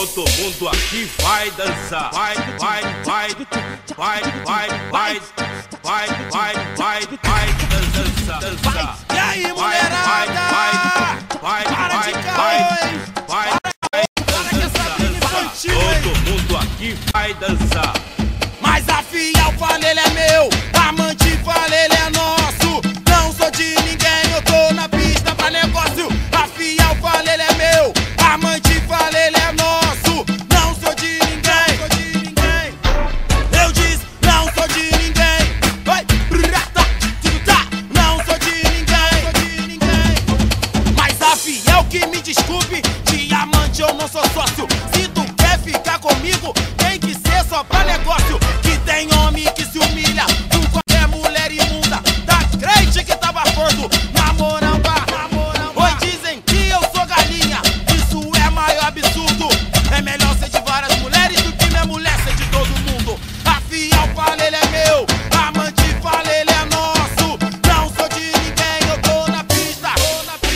Todo mundo aqui vai dançar. Vai, vai, vai, vai, vai, vai, vai, vai, vai, vai, dançar. E aí, mulherada? Vai, para vai, de vai, caô, vai, para que essa briga infantil, hein? todo mundo aqui vai dançar. Mas a fiel fala ele é meu, amante fala ele é nosso. Não sou de ninguém, eu tô na pista pra negócio. A fiel fala ele é meu, amante fala ele é nosso. Não sou de ninguém, eu disse não sou de ninguém. Vai, brata, tudo tá, não sou de ninguém. Mas a fiel que me desculpe, diamante eu não sou sócio. Se tu quer ficar comigo, tem que ser só pra negócio. Que tem homem que se humilha com qualquer mulher imunda. Da crente que tava gordo, namorando. Oi, dizem que eu sou galinha, isso é maior absurdo. É melhor ser de várias mulheres do que minha mulher ser de todo mundo. A fiel fala ele é meu, amante fala ele é nosso. Não sou de ninguém, eu tô na pista.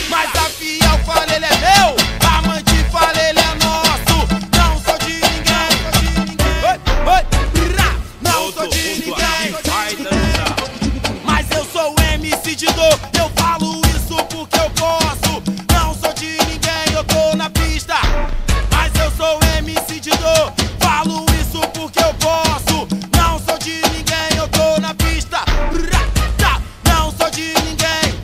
Mas a fiel fala ele é meu, amante fala ele é nosso. Não sou de ninguém, não sou de ninguém. Vai dançar. Mas eu sou MC de dor, eu falo isso porque eu posso. Não sou de ninguém, eu tô na pista. Mas eu sou MC de dor, falo isso porque eu posso. Não sou de ninguém, eu tô na pista. Não sou de ninguém.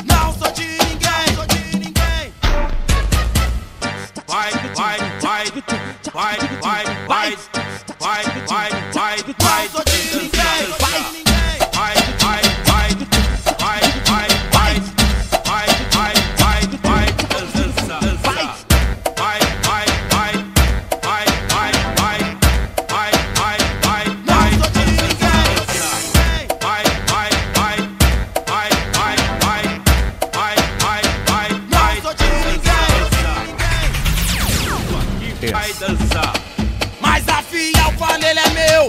Não sou de ninguém. Vai, vai, vai, vai, vai, vai, vai, vai, vai, vai, Não sou de ninguém. vai, vai, vai, vai, vai, vai, vai, vai, vai, vai, dançar. Vai, vai, vai, vai, vai, vai, vai, vai, vai, vai, Não sou de ninguém. vai, vai, vai, vai, vai, vai, vai, vai, vai, Não sou de ninguém. vai dançar. Mas a fiel fala ele é meu,